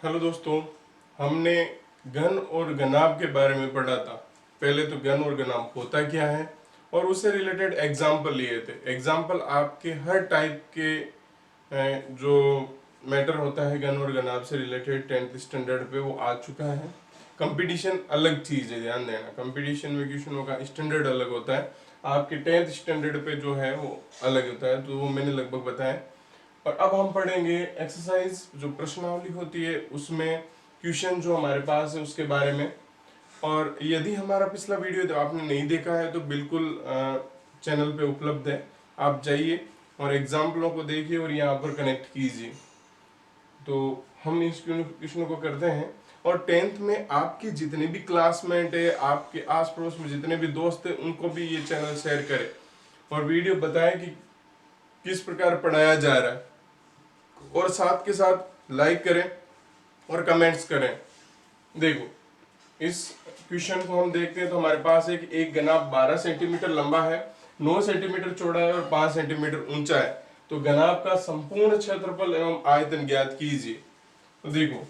Hello दोस्तों, हमने घन और घनाभ के बारे में पढ़ा था। पहले तो घन और घनाभ होता क्या है और उससे रिलेटेड एग्जाम्पल लिए थे। एग्जाम्पल आपके हर टाइप के जो मैटर होता है घन और घनाभ से रिलेटेड 10th स्टैंडर्ड पे वो आ चुका है। कंपटीशन अलग चीज है, ध्यान देना। कंपटीशन में क्वेश्चनों का स्टैंडर्ड अलग होता है, आपके 10th स्टैंडर्ड पे जो है वो अलग होता है, तो वो मैंने लगभग बताया। और अब हम पढ़ेंगे एक्सरसाइज, जो प्रश्नावली होती है उसमें क्वेश्चन जो हमारे पास है उसके बारे में। और यदि हमारा पिछला वीडियो तो आपने नहीं देखा है तो बिल्कुल चैनल पे उपलब्ध है, आप जाइए और एग्जाम्पलों को देखिए और यहाँ पर कनेक्ट कीजिए। तो हम इस क्वेश्चन को करते हैं। और 10th में आपके जितने भी क्लासमेट है, आपके आस पड़ोस में जितने भी दोस्त है, उनको भी ये चैनल शेयर करें और वीडियो बताएं कि किस प्रकार पढ़ाया जा रहा है, और साथ के साथ लाइक करें और कमेंट्स करें। देखो, इस क्वेश्चन को हम देखते हैं तो हमारे पास एक घनाभ 12 सेंटीमीटर लंबा है, 9 सेंटीमीटर चौड़ा है और 5 सेंटीमीटर ऊंचा है। तो घनाभ का संपूर्ण क्षेत्रफल एवं आयतन ज्ञात कीजिए। तो देखो,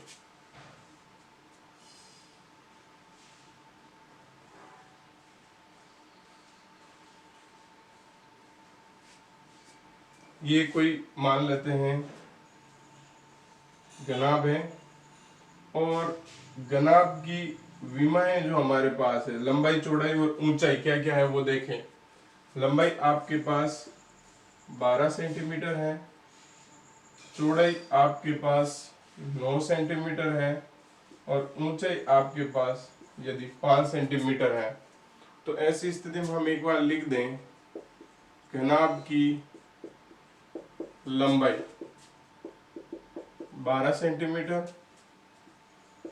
ये कोई मान लेते हैं घनाभ है, और घनाभ की विमाएं जो हमारे पास है, लंबाई चौड़ाई और ऊंचाई क्या क्या है वो देखें। लंबाई आपके पास 12 सेंटीमीटर है, चौड़ाई आपके पास 9 सेंटीमीटर है और ऊंचाई आपके पास यदि 5 सेंटीमीटर है, तो ऐसी स्थिति में हम एक बार लिख दें घनाभ की लंबाई 12 सेंटीमीटर,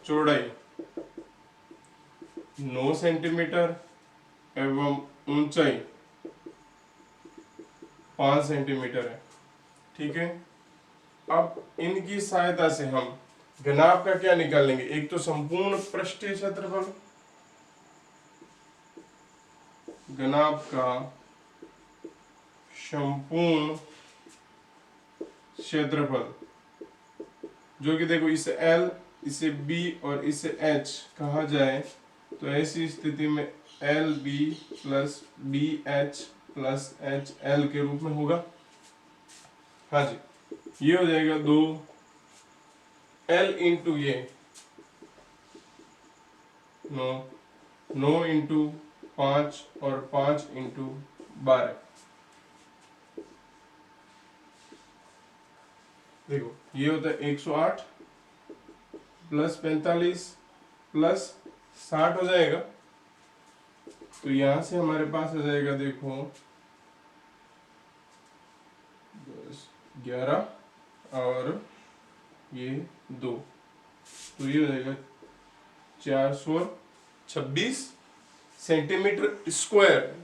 चौड़ाई 9 सेंटीमीटर एवं ऊंचाई 5 सेंटीमीटर है। ठीक है, अब इनकी सहायता से हम घनाभ का क्या निकालेंगे। एक तो संपूर्ण पृष्ठीय क्षेत्रफल, घनाभ का संपूर्ण क्षेत्रफल, जो कि देखो इसे L, इसे B और इसे H कहा जाए, तो ऐसी स्थिति में LB plus BH plus HL के रूप में होगा। हाँ जी, ये हो जाएगा 2 L इंटू ये 9 इंटू 5 और 5 इंटू 12। देखो, ये होता है 108 प्लस 45 प्लस 60 हो जाएगा। तो यहां से हमारे पास आ जाएगा, देखो 11 और ये 2, तो ये हो जाएगा 426 सेंटीमीटर स्क्वायर।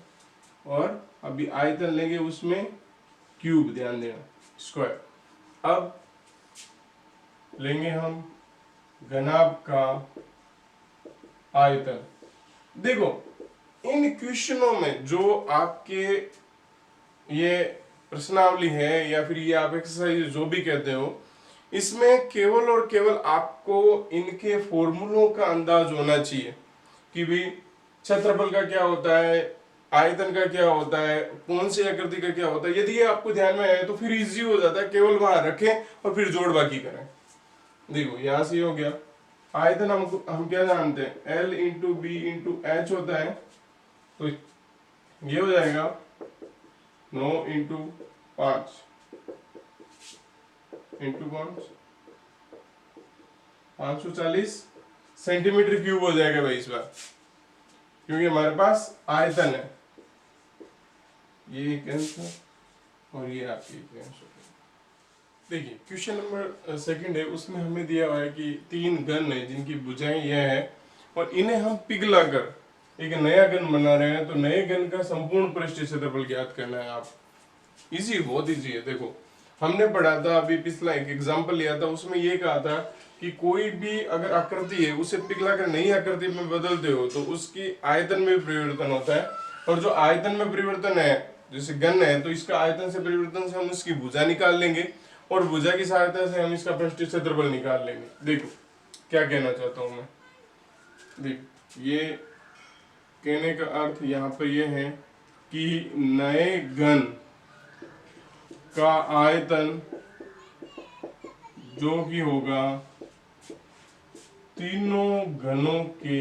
और अभी आयतन लेंगे उसमें क्यूब, ध्यान देना, स्क्वायर। अब लेंगे हम घनाभ का आयतन। देखो, इन क्वेश्चनों में जो आपके ये प्रश्नावली है या फिर ये आप एक्सरसाइज जो भी कहते हो, इसमें केवल और केवल आपको इनके फॉर्मूलों का अंदाज होना चाहिए कि भाई क्षेत्रफल का क्या होता है, आयतन का क्या होता है, कौन सी आकृति का क्या होता है। यदि ये आपको ध्यान में आए तो फिर इजी हो जाता है, केवल वहां रखें और फिर जोड़ बाकी करें। देखो, यहां से हो गया आयतन, हम क्या जानते हैं, L into B into H होता है, तो ये हो जाएगा 9 इंटू 5 इंटू 540 सेंटीमीटर क्यूब हो जाएगा भाई इस बार, क्योंकि हमारे पास आयतन है। ये एक आंसर और ये आपकी एक आंसर। देखिए, क्वेश्चन नंबर सेकंड है, उसमें हमें दिया हुआ है कि 3 घन है जिनकी भुजाएं यह है और इन्हें हम पिघलाकर एक नया घन बना रहे हैं। तो नए घन का संपूर्ण पृष्ठीय क्षेत्रफल ज्ञात करना है। आप इजी, बहुत इजी है। देखो, हमने पढ़ा था अभी, पिछला एक एग्जाम्पल लिया था, उसमें ये कहा था कि कोई भी अगर आकृति है उसे पिघलाकर नई आकृति में बदलते हो तो उसकी आयतन में परिवर्तन होता है। और जो आयतन में परिवर्तन है, जैसे घन है, तो इसका आयतन से परिवर्तन से हम उसकी भुजा निकाल लेंगे और भुजा की सहायता से हम इसका पृष्ठीय क्षेत्रफल निकाल लेंगे। देखो, क्या कहना चाहता हूं मैं, देख ये कहने का अर्थ यहाँ पर ये है कि नए घन का आयतन जो कि होगा तीनों घनों के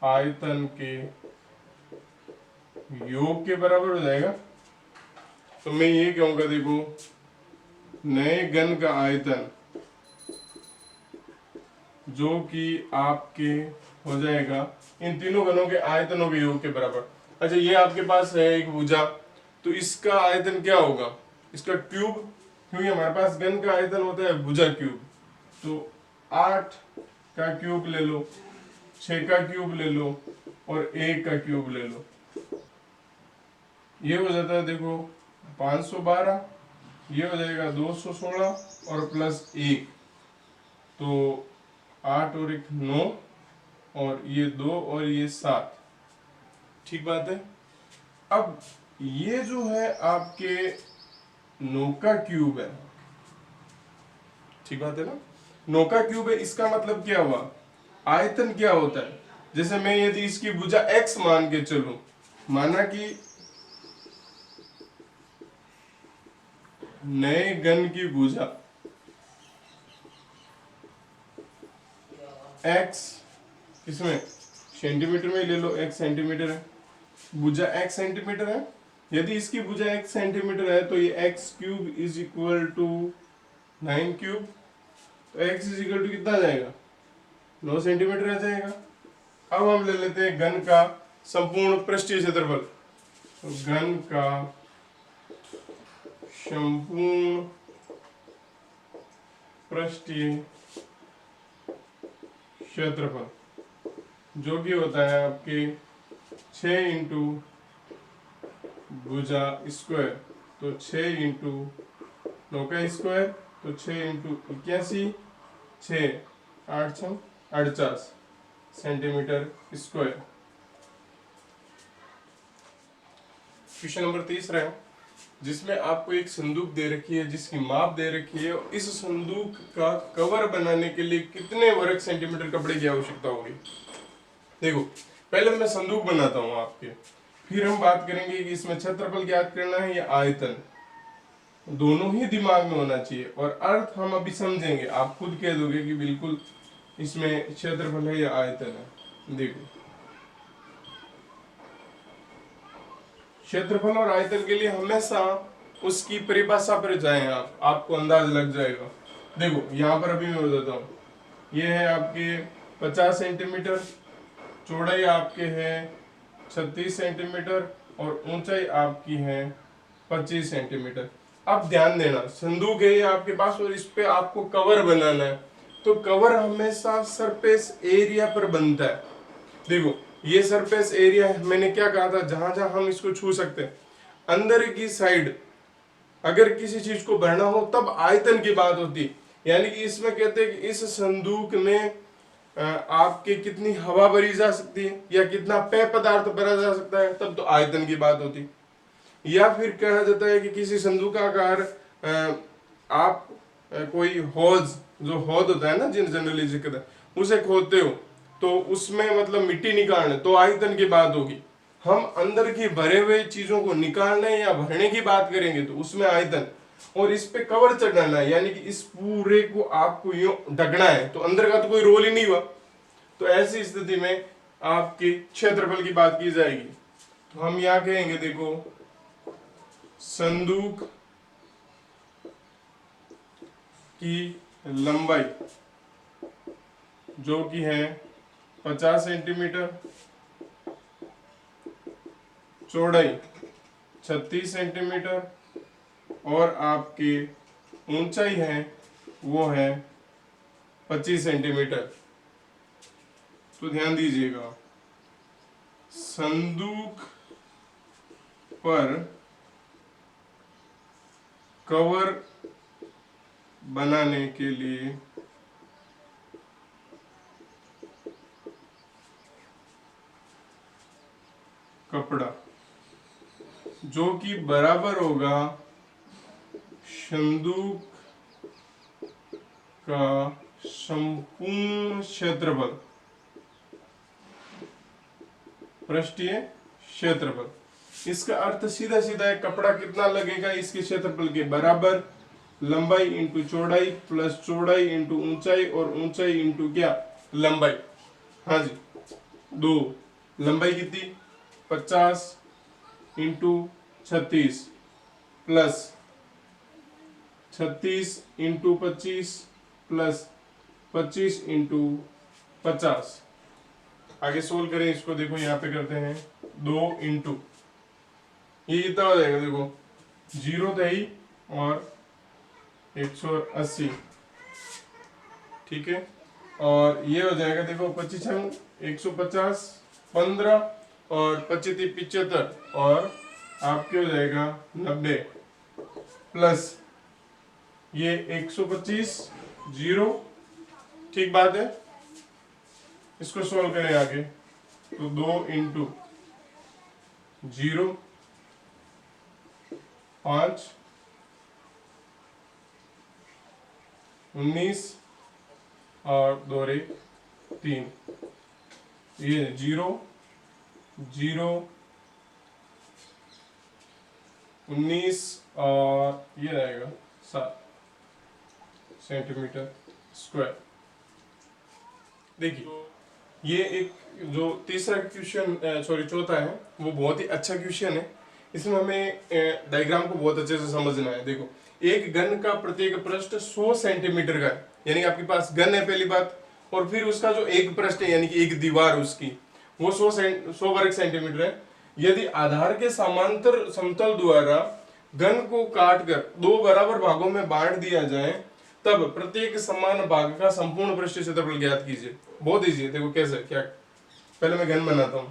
आयतन के योग के बराबर हो जाएगा। तो मैं ये कहूंगा, देखो नए घन का आयतन जो कि आपके हो जाएगा इन तीनों घनों के आयतनों के योग के बराबर। अच्छा, ये आपके पास है एक भुजा, तो इसका आयतन क्या होगा, इसका क्यूब, क्योंकि हमारे पास घन का आयतन होता है भुजा क्यूब। तो 8 का क्यूब ले लो, 6 का क्यूब ले लो और 1 का क्यूब ले लो, ये हो जाता है देखो 512, ये हो जाएगा 216 और प्लस 1, तो 8 और 1 9 और ये 2 और ये 7। ठीक बात है। अब ये जो है आपके 9 का क्यूब है, ठीक बात है ना, 9 का क्यूब है, इसका मतलब क्या हुआ, आयतन क्या होता है। जैसे मैं यदि इसकी भुजा x मान के चलूं, माना कि नए घन की भुजा x, इसमें सेंटीमीटर में ले लो, x सेंटीमीटर है, भुजा x सेंटीमीटर है। यदि इसकी भुजा x सेंटीमीटर है तो ये x cube is equal to 9 cube, तो x इज इक्वल टू कितना आ जाएगा, 9 सेंटीमीटर आ जाएगा। अब हम ले लेते हैं घन का संपूर्ण पृष्ठीय क्षेत्रफल, तो घन का संपूर्ण पृष्ठीय क्षेत्रफल जो कि होता है आपके 6 इंटू भुजा स्क्वायर, तो 6 इंटू 9 का स्क्वायर, तो 6 into 81, 6 8 48 centimetre square. Question number 3 है, जिसमें आपको एक संदूक दे रखी है जिसकी माप दे रखी है, और इस संदूक का कवर बनाने के लिए कितने वर्ग सेंटीमीटर कपड़े की आवश्यकता होगी। देखो पहले मैं संदूक बनाता हूं आपके, फिर हम बात करेंगे कि इसमें क्षेत्रफल ज्ञात करना है या आयतन, दोनों ही दिमाग में होना चाहिए, और अर्थ हम अभी समझेंगे, आप खुद कह दोगे कि बिल्कुल इसमें क्षेत्रफल है या आयतन है। देखो क्षेत्रफल और आयतन के लिए हमेशा उसकी परिभाषा पर जाएं, आपको अंदाज लग जाएगा। देखो यहाँ पर अभी मैं बताता हूँ, ये है आपके 50 सेंटीमीटर, चौड़ाई आपके है 36 सेंटीमीटर और ऊंचाई आपकी है 25 सेंटीमीटर। अब ध्यान देना, संदूक है ये आपके पास और इस पे आपको कवर बनाना है, तो कवर हमेशा सरफेस एरिया पर बनता है। देखो ये सरफेस एरिया है, मैंने क्या कहा था, जहां जहां हम इसको छू सकते हैं, अंदर की साइड अगर किसी चीज को भरना हो तब आयतन की बात होती, यानी कि इसमें कहते हैं कि इस संदूक में आपके कितनी हवा भरी जा सकती है या कितना पेय पदार्थ भरा जा सकता है, तब तो आयतन की बात होती। या फिर कहा जाता है कि किसी संदूकाकार आप कोई हौज, जो हौद होता है ना, जिन जनरली जिक्र उसे खोदते हो, तो उसमें मतलब मिट्टी निकालने, तो आयतन की बात होगी। हम अंदर की भरे हुए चीजों को निकालने या भरने की बात करेंगे तो उसमें आयतन, और इस पे कवर चढ़ाना है, यानी कि इस पूरे को आपको यूं ढकना है, तो अंदर का तो कोई रोल ही नहीं हुआ, तो ऐसी स्थिति में आपकी क्षेत्रफल की बात की जाएगी। तो हम यहां कहेंगे, देखो संदूक की लंबाई जो कि है 50 सेंटीमीटर, चौड़ाई 36 सेंटीमीटर और आपकी ऊंचाई है वो है 25 सेंटीमीटर। तो ध्यान दीजिएगा, संदूक पर कवर बनाने के लिए कपड़ा जो कि बराबर होगा संदूक का संपूर्ण क्षेत्रफल, पृष्ठीय क्षेत्रफल। इसका अर्थ सीधा सीधा है, कपड़ा कितना लगेगा इसके क्षेत्रफल के बराबर, लंबाई इंटू चौड़ाई प्लस चौड़ाई इंटू ऊंचाई और ऊंचाई इंटू क्या, लंबाई। हाँ जी, 2 लंबाई कितनी 50 into 36 plus 36 into 25 plus 25 into 50। आगे सोल्व करें इसको, देखो यहाँ पे करते हैं 2 इंटू, ये कितना हो जाएगा, देखो 0 तो ही और 180, ठीक है। और ये हो जाएगा देखो 25 150, 15 और 25 75 और आपके हो जाएगा 90 प्लस ये 125 0, ठीक बात है। इसको सॉल्व करें आगे, तो 2 इंटू 0 5 19 और 2 3, ये 0 0 19 और ये रहेगा 7 सेंटीमीटर स्क्वायर। देखिए ये एक जो तीसरा क्वेश्चन चौथा है वो बहुत ही अच्छा क्वेश्चन है। इसमें हमें डायग्राम को बहुत अच्छे से समझना है। देखो एक घन का प्रत्येक पृष्ठ 100 सेंटीमीटर का है, यानी कि आपके पास घन है पहली बात, और फिर उसका जो एक पृष्ठ है यानी कि एक दीवार उसकी वो 100 वर्ग सेंटीमीटर है। यदि आधार के समांतर समतल द्वारा घन को काटकर 2 बराबर भागों में बांट दिया जाए तब प्रत्येक समान भाग का संपूर्ण पृष्ठीय क्षेत्रफल ज्ञात कीजिए। बहुत इजी है, देखो कैसे क्या, पहले मैं घन बनाता हूं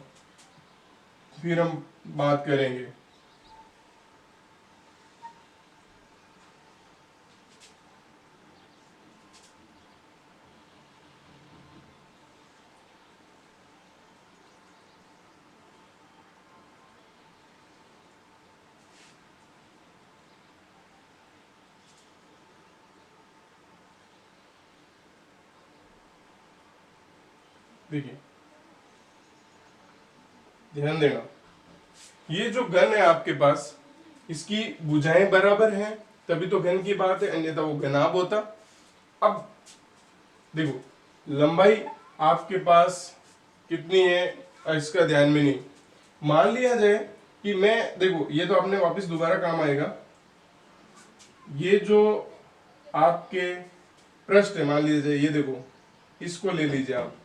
फिर हम बात करेंगे। देखिए ध्यान देना, ये जो घन है आपके पास इसकी भुजाएं बराबर हैं तभी तो घन की बात है, अन्यथा वो घनाभ होता। अब देखो लंबाई आपके पास कितनी है इसका ध्यान में नहीं, मान लिया जाए कि मैं, देखो ये तो आपने वापस दोबारा काम आएगा, ये जो आपके पृष्ठ है मान लीजिए, ये देखो इसको ले लीजिए आप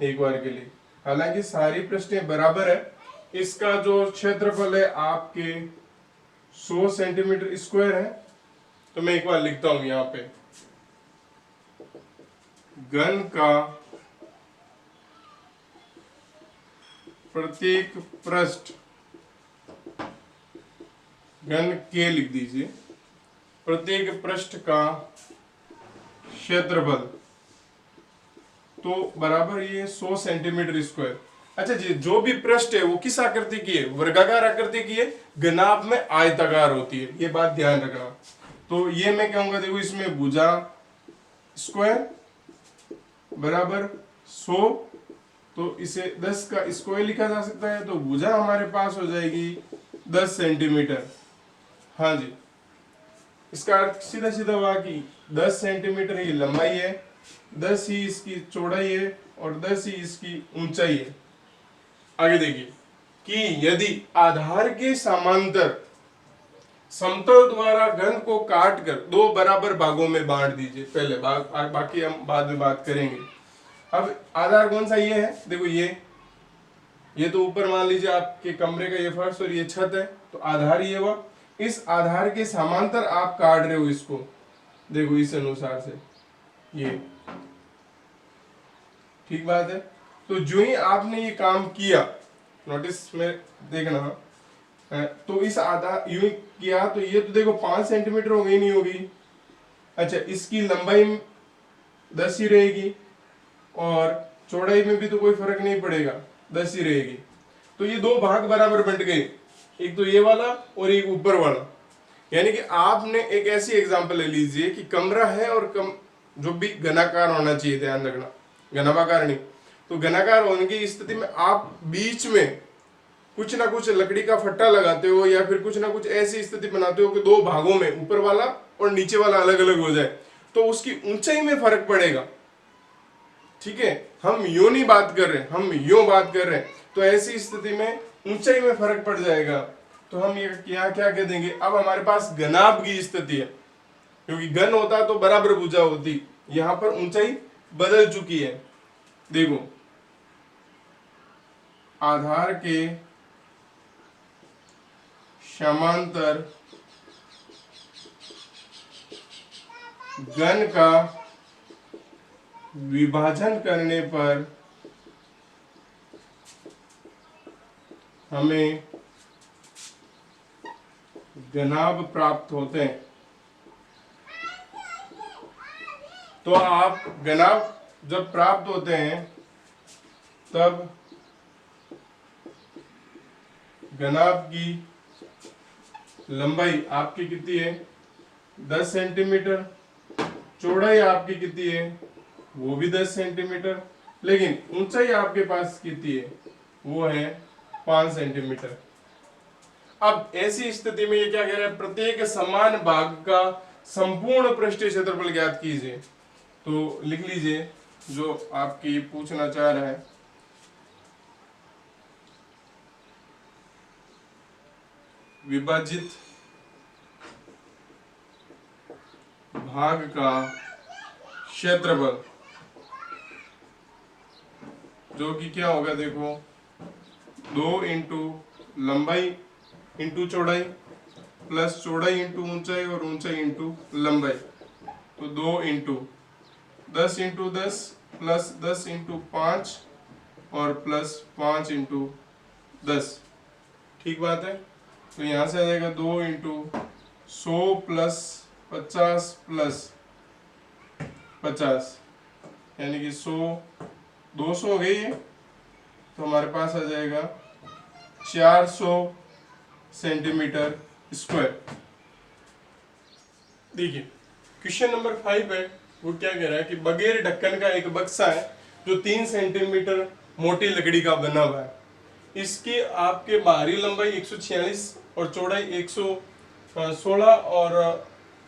एक बार के लिए, हालांकि सारी पृष्ठें बराबर है। इसका जो क्षेत्रफल है आपके 100 सेंटीमीटर स्क्वायर है। तो मैं एक बार लिखता हूं यहां पे, घन का प्रत्येक पृष्ठ, घन के लिख दीजिए, प्रत्येक पृष्ठ का क्षेत्रफल तो बराबर ये 100 सेंटीमीटर स्क्वायर। अच्छा जी, जो भी पृष्ठ है वो किस आकृति की है, वर्गाकार आकृति की है, घनाभ में आयताकार होती है, ये बात ध्यान रखना। तो ये मैं कहूंगा, देखो इसमें भुजा स्क्वायर बराबर 100, तो इसे 10 का स्क्वायर लिखा जा सकता है, तो भुजा हमारे पास हो जाएगी 10 सेंटीमीटर। हाँ जी, इसका अर्थ सीधा सीधा हुआ कि 10 सेंटीमीटर ही लंबाई है, 10 ही इसकी चौड़ाई है और 10 ही इसकी ऊंचाई है। आगे देखिए कि यदि आधार के समांतर समतल द्वारा घन को काटकर 2 बराबर भागों में बांट दीजिए, पहले भाग बाकी हम बाद में बात करेंगे। अब आधार कौन सा ये है, देखो ये तो ऊपर मान लीजिए आपके कमरे का ये फर्श और ये छत है, तो आधार ये हुआ। इस आधार के समांतर आप काट रहे हो इसको, देखो इस अनुसार से ये, ठीक बात है। तो जो ही आपने ये काम किया, नोटिस में देखना, तो इस आधार यूं किया तो ये तो देखो 5 सेंटीमीटर हो गई, नहीं होगी। अच्छा, इसकी लंबाई 10 ही रहेगी और चौड़ाई में भी तो कोई फर्क नहीं पड़ेगा, 10 ही रहेगी। तो ये 2 भाग बराबर बंट गए, एक तो ये वाला और एक ऊपर वाला। यानी कि आपने एक ऐसी एग्जांपल ले लीजिए कि कमरा है और जो भी घनाकार होना चाहिए, ध्यान रखना घनाभाकार नहीं, तो घनाकार होने की स्थिति में आप बीच में कुछ ना कुछ लकड़ी का फट्टा लगाते हो या फिर कुछ ना कुछ ऐसी स्थिति बनाते हो कि दो भागों में ऊपर वाला और नीचे वाला अलग अलग हो जाए, तो उसकी ऊंचाई में फर्क पड़ेगा। ठीक है, हम यूं नहीं बात कर रहे, हम यूं बात कर रहे हैं, तो ऐसी स्थिति में ऊंचाई में फर्क पड़ जाएगा। तो हम ये क्या क्या कह देंगे, अब हमारे पास घनाभ की स्थिति है, क्योंकि घन होता तो बराबर भुजा होती, यहां पर ऊंचाई बदल चुकी है। देखो, आधार के समांतर घन का विभाजन करने पर हमें घनाभ प्राप्त होते हैं। तो आप घनाभ जब प्राप्त होते हैं तब घनाभ की लंबाई आपकी कितनी है, 10 सेंटीमीटर, चौड़ाई आपकी कितनी है, वो भी 10 सेंटीमीटर, लेकिन ऊंचाई आपके पास कितनी है, वो है 5 सेंटीमीटर। अब ऐसी स्थिति में ये क्या कह रहा है, प्रत्येक समान भाग का संपूर्ण पृष्ठीय क्षेत्रफल ज्ञात कीजिए। तो लिख लीजिए जो आपकी पूछना चाह रहा है, विभाजित भाग का क्षेत्रफल, जो कि क्या होगा, देखो 2 इंटू लंबाई इंटू चौड़ाई प्लस चौड़ाई इंटू ऊंचाई और ऊंचाई इंटू लंबाई, तो 2 इंटू 10 इंटू 10 प्लस 10 इंटू 5 और प्लस 5 इंटू 10। ठीक बात है। तो यहां से आ जाएगा 2 इंटू 100 प्लस 50 प्लस 50, यानी कि 100 200 हो गई है, तो हमारे पास आ जाएगा 400 सेंटीमीटर स्क्वायर। देखिए क्वेश्चन नंबर 5 है, वो क्या कह रहा है कि बगैर ढक्कन का एक बक्सा है जो 3 सेंटीमीटर मोटी लकड़ी का बना हुआ है, इसकी आपके बाहरी लंबाई 146 और चौड़ाई 116 और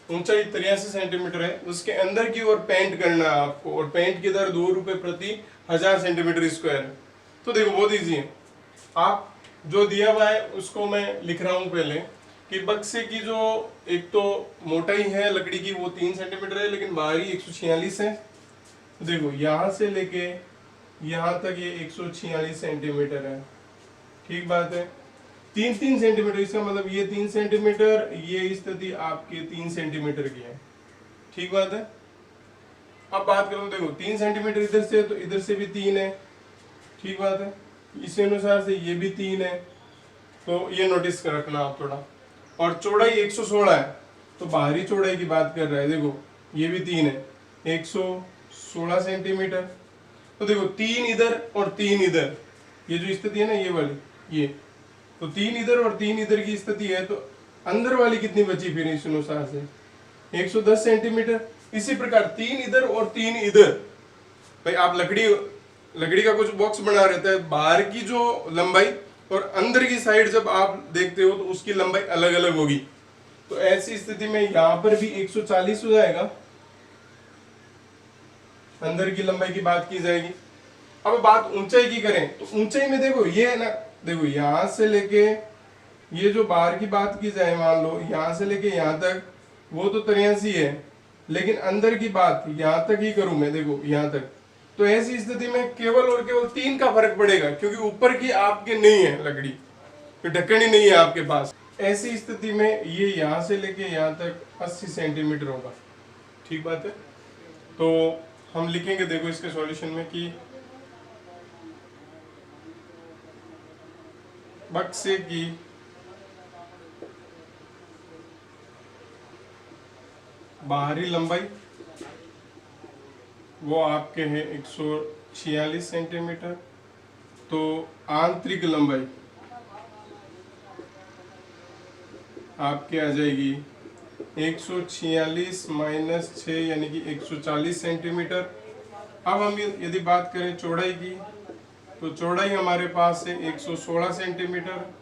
ऊंचाई 83 सेंटीमीटर है। उसके अंदर की ओर पेंट करना है आपको, और पेंट की दर 2 रुपए प्रति 1000 सेंटीमीटर स्क्वायर है। तो देखो बहुत ईजी है, आप जो दिया हुआ है उसको मैं लिख रहा हूं पहले कि बक्से की जो एक तो मोटाई है लकड़ी की वो 3 सेंटीमीटर है, लेकिन बाहरी 146 है। तो देखो यहां से लेके यहां तक ये 146 सेंटीमीटर है। ठीक बात है, 3-3 सेंटीमीटर, इसका मतलब ये 3 सेंटीमीटर, ये स्थिति आपके 3 सेंटीमीटर की है। ठीक बात है। अब बात करूं, देखो 3 सेंटीमीटर इधर से, तो इधर से भी 3 है। ठीक बात है, इसी अनुसार से ये भी 3 है, तो ये नोटिस कर रखना आप थोड़ा। और चौड़ाई 116 है, तो बाहरी चौड़ाई की बात कर रहा है, देखो ये भी 3 है, 116 सेंटीमीटर। तो देखो 3 इधर और 3 इधर, ये जो स्थिति है ना ये वाली, ये तो 3 इधर और 3 इधर की स्थिति है, तो अंदर वाली कितनी बची फिर इस अनुसार से 110 सेंटीमीटर। इसी प्रकार 3 इधर और 3 इधर, भाई आप लकड़ी का कुछ बॉक्स बना रहता है, बाहर की जो लंबाई और अंदर की साइड जब आप देखते हो तो उसकी लंबाई अलग अलग होगी। तो ऐसी स्थिति में यहां पर भी 140 हो जाएगा, अंदर की लंबाई की बात की जाएगी। अब बात ऊंचाई की करें, तो ऊंचाई में देखो ये है ना, देखो यहां से लेके ये जो बाहर की बात की जाए, मान लो यहां से लेके यहां तक वो तो 83 है, लेकिन अंदर की बात यहां तक ही करूं मैं, देखो यहां तक, तो ऐसी स्थिति में केवल और केवल 3 का फर्क पड़ेगा, क्योंकि ऊपर की आपके नहीं है लकड़ी, तो ढक्कन ही नहीं है आपके पास। ऐसी स्थिति में ये यहां से लेके यहां तक 80 सेंटीमीटर होगा। ठीक बात है। तो हम लिखेंगे, देखो इसके सॉल्यूशन में कि बक्से की बाहरी लंबाई वो आपके है 146 सेंटीमीटर, तो आंतरिक लंबाई आपके आ जाएगी 146 माइनस 6 यानी कि 140 सेंटीमीटर। अब हम यदि बात करें चौड़ाई की, तो चौड़ाई हमारे पास है 116 सेंटीमीटर।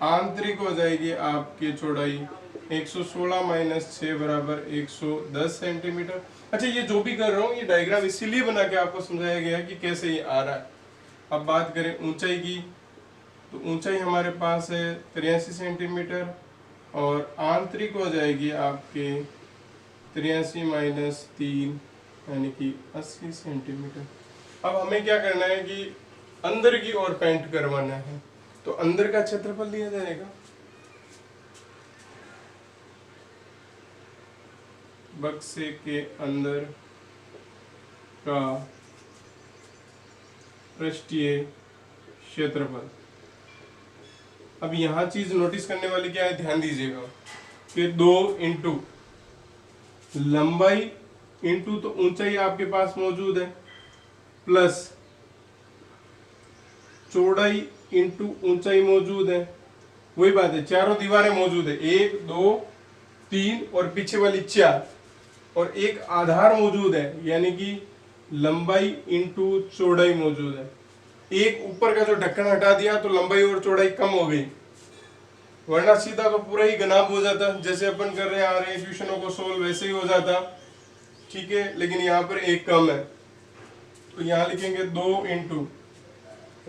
आंतरिक हो जाएगी आपकी चौड़ाई 116 माइनस 6 बराबर 110 सेंटीमीटर। अच्छा, ये जो भी कर रहा हूँ ये डायग्राम इसीलिए बना के आपको समझाया गया है कि कैसे ये आ रहा है। अब बात करें ऊंचाई की, तो ऊंचाई हमारे पास है 83 सेंटीमीटर और आंतरिक हो जाएगी आपके 83 माइनस 3 यानी कि 80 सेंटीमीटर। अब हमें क्या करना है कि अंदर की ओर पेंट करवाना है, तो अंदर का क्षेत्रफल दिया जाएगा। बक्से के अंदर का पृष्ठीय क्षेत्रफल। अब यहाँ चीज नोटिस करने वाली क्या है, ध्यान दीजिएगा कि 2 इंटू लंबाई इंटू तो ऊंचाई आपके पास मौजूद है, प्लस चौड़ाई इंटू ऊंचाई मौजूद है। वही बात है, चारों दीवारें मौजूद है, 1 2 3 और पीछे वाली 4, और एक आधार मौजूद है यानी कि लंबाई इंटू चौड़ाई मौजूद है। एक ऊपर का जो ढक्कन हटा दिया तो लंबाई और चौड़ाई कम हो गई, वरना सीधा तो पूरा ही घनाभ हो जाता, जैसे अपन कर रहे आ रहे हैं ट्यूशनों को सोल्व वैसे ही हो जाता, ठीक है। लेकिन यहाँ पर एक कम है, तो यहाँ लिखेंगे 2 इंटू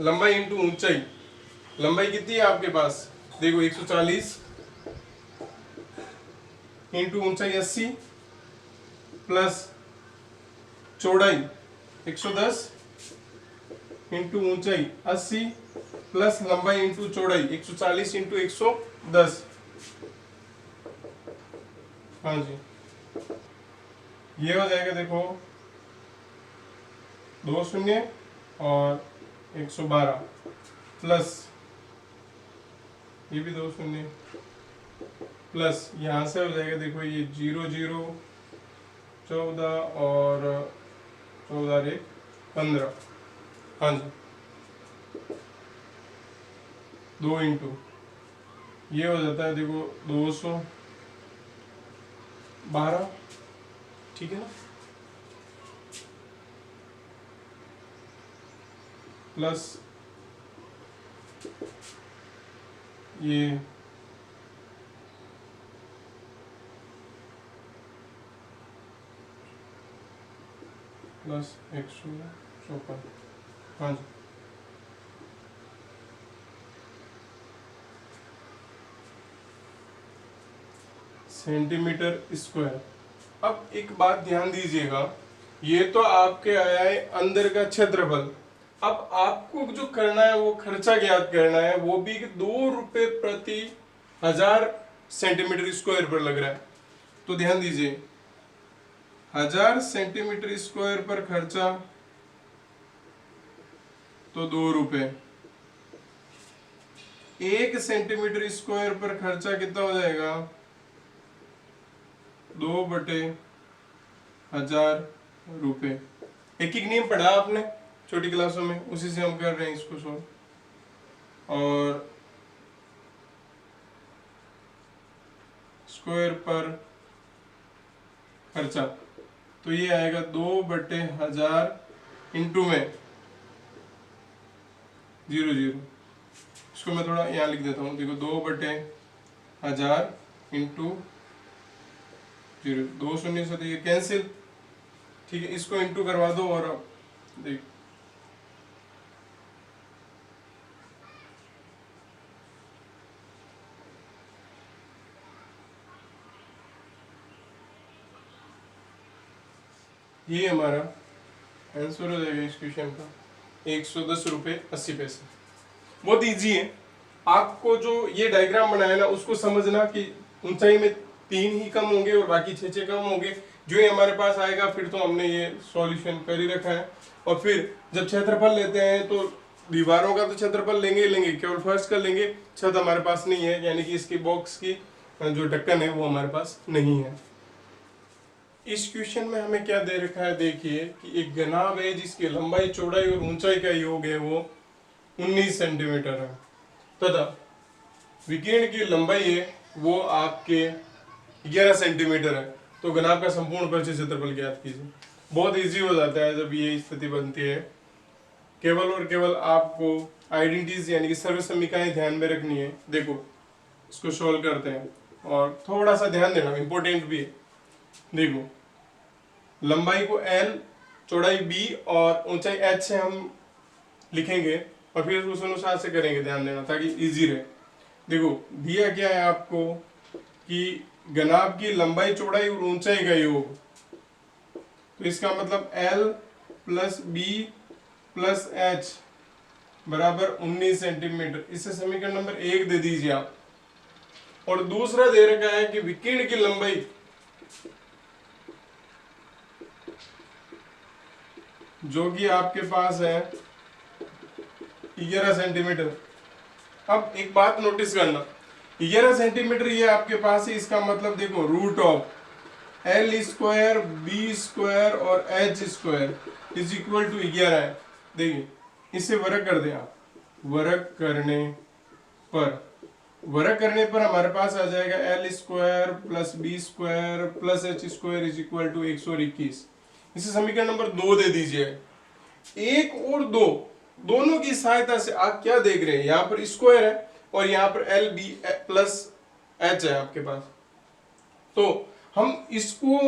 लंबाई इंटू ऊंचाई। लंबाई कितनी है आपके पास, देखो 140 इंटू ऊंचाई 80 प्लस चौड़ाई 110 इंटू ऊंचाई 80 प्लस लंबाई इंटू चौड़ाई 140 इंटू 110। हाँ जी, ये हो जाएगा, देखो 2 शून्य और 112 प्लस ये भी 2 शून्य प्लस यहाँ से हो जाएगा, देखो ये 0 0 14 और 14 1 15। हाँ जी, 2 इंटू ये हो जाता है, देखो 212, ठीक है ना, प्लस ये प्लस 154। हाँ जी, सेंटीमीटर स्क्वायर। अब एक बात ध्यान दीजिएगा, ये तो आपके आया है अंदर का क्षेत्रफल। अब आपको जो करना है वो खर्चा ज्ञात करना है, वो भी 2 रुपए प्रति 1000 सेंटीमीटर स्क्वायर पर लग रहा है। तो ध्यान दीजिए, 1000 सेंटीमीटर स्क्वायर पर खर्चा तो 2 रुपए, 1 सेंटीमीटर स्क्वायर पर खर्चा कितना हो जाएगा, 2/1000 रुपए। एक एक नियम पढ़ा आपने छोटी क्लासों में, उसी से हम कर रहे हैं इसको सॉल्व। और स्क्वायर पर खर्चा तो ये आएगा 2/1000 इंटू में 0 0। इसको मैं थोड़ा यहाँ लिख देता हूँ, देखो 2/1000 इंटू 0, 2 शून्य से तो ये कैंसिल, ठीक है। इसको इंटू करवा दो और अब देख ये हमारा आंसर हो जाएगा इस क्वेश्चन का 110 रुपये 80 पैसे। बहुत इजी है, आपको जो ये डायग्राम बनाया ना उसको समझना कि ऊंचाई में 3 ही कम होंगे और बाकी 6 कम होंगे। जो ही हमारे पास आएगा फिर तो हमने ये सॉल्यूशन कर ही रखा है। और फिर जब क्षेत्रफल लेते हैं तो दीवारों का तो क्षेत्रफल लेंगे ही लेंगे, केवल फर्श का लेंगे, छत हमारे पास नहीं है, यानी कि इसकी बॉक्स की जो ढक्कन है वो हमारे पास नहीं है। इस क्वेश्चन में हमें क्या दे रखा है, देखिए कि एक घनाभ है जिसकी लंबाई चौड़ाई और ऊंचाई का योग है वो 19 सेंटीमीटर है, तथा विकिरण की लंबाई है वो आपके 11 सेंटीमीटर है, तो घनाभ का संपूर्ण पृष्ठीय क्षेत्रफल ज्ञात कीजिए। बहुत इजी हो जाता है जब ये स्थिति बनती है। केवल और केवल आपको आइडेंटिटीज यानी कि सर्वसमीकाएं ध्यान में रखनी है। देखो इसको सोल्व करते हैं और थोड़ा सा ध्यान देना, इंपॉर्टेंट भी है। देखो लंबाई को L, चौड़ाई B और ऊंचाई H से हम लिखेंगे और फिर उस अनुसार से करेंगे, ध्यान देना ताकि इजी रहे। देखो दिया क्या है आपको कि घनाभ की लंबाई, चौड़ाई और ऊंचाई का योग, तो इसका मतलब L plus B plus H बराबर 19 सेंटीमीटर। इसे समीकरण नंबर 1 दे दीजिए आप। और दूसरा दे रखा है कि विकिरण की लंबाई जो कि आपके पास है 11 सेंटीमीटर। अब एक बात नोटिस करना, 11 सेंटीमीटर ये आपके पास है, इसका मतलब देखो root of L square B square और H square is equal to 11 है। देखिए इसे वर्ग कर दें आप, वर्ग करने पर हमारे पास आ जाएगा L square plus B square plus H square is equal to 121। इसे समीकरण नंबर 2 दे दीजिए। 1 और 2 दोनों की सहायता से आप क्या देख रहे हैं, यहाँ पर स्क्वायर है और यहाँ पर L B प्लस H है आपके पास, तो हम इसको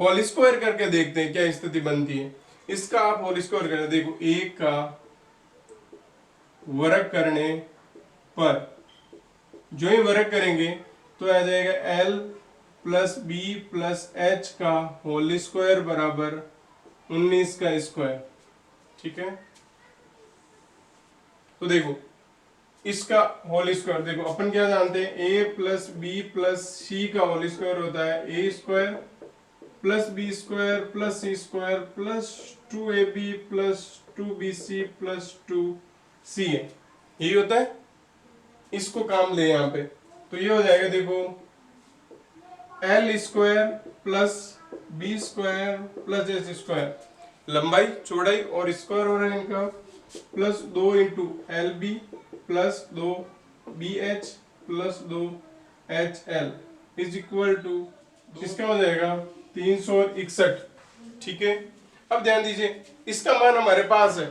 होल स्क्वायर करके देखते हैं क्या स्थिति बनती है। इसका आप होल स्क्वायर करें, देखो 1 का वर्ग करने पर जो ही वर्ग करेंगे तो आ जाएगा L plus B plus H का होल स्क्वायर बराबर 19 का स्क्वायर। ठीक है, तो देखो इसका होल स्क्वायर, देखो अपन क्या जानते हैं, A plus B plus C का होल स्क्वायर होता है A square plus B square plus C square plus 2AB plus 2BC plus 2C है, यही होता है। इसको काम ले यहाँ पे, तो ये हो जाएगा देखो L square plus B square plus H square, लंबाई चौड़ाई और स्क्वायर हो रहा है इनका, plus 2 into LB plus 2 BH plus 2 HL is equal to, इसका हो जाएगा 361। ठीक है, अब ध्यान दीजिए इसका मान हमारे पास है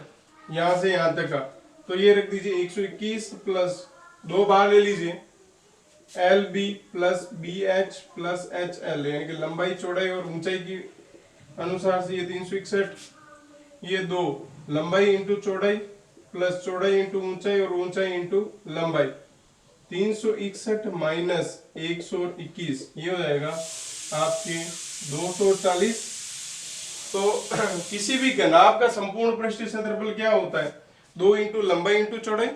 यहां से यहां तक का, तो ये रख दीजिए 121 प्लस 2 बाहर ले लीजिए LB plus BH plus HL, यानी कि लंबाई चौड़ाई और ऊंचाई की अनुसार से ये 361, ये 2 लंबाई इंटू चौड़ाई प्लस चौड़ाई इंटू ऊंचाई और ऊंचाई इंटू लंबाई, 361 माइनस 121 ये हो जाएगा आपके 240। तो किसी भी घनाभ का संपूर्ण पृष्ठीय क्षेत्रफल क्या होता है, 2 इंटू लंबाई इंटू चौड़ाई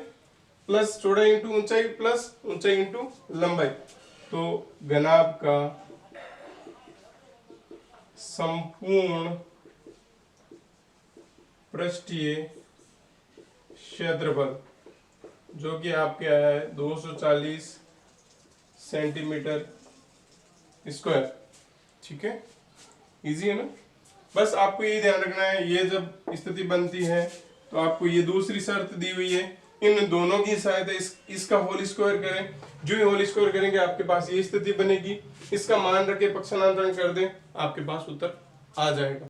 प्लस चौड़ाई इंटू ऊंचाई प्लस ऊंचाई इंटू लंबाई। तो घनाभ का संपूर्ण पृष्ठीय क्षेत्रफल जो कि आपके आया है 240 सेंटीमीटर स्क्वायर। ठीक है, इजी है ना। बस आपको ये ध्यान रखना है, ये जब स्थिति बनती है तो आपको ये दूसरी शर्त दी हुई है, इन दोनों की सहायता इसका होल स्क्वायर करें, जो ही होल स्क्वायर करेंगे आपके पास ये स्थिति बनेगी, इसका मान रख के पक्षांतरण कर दें, आपके पास उत्तर आ जाएगा।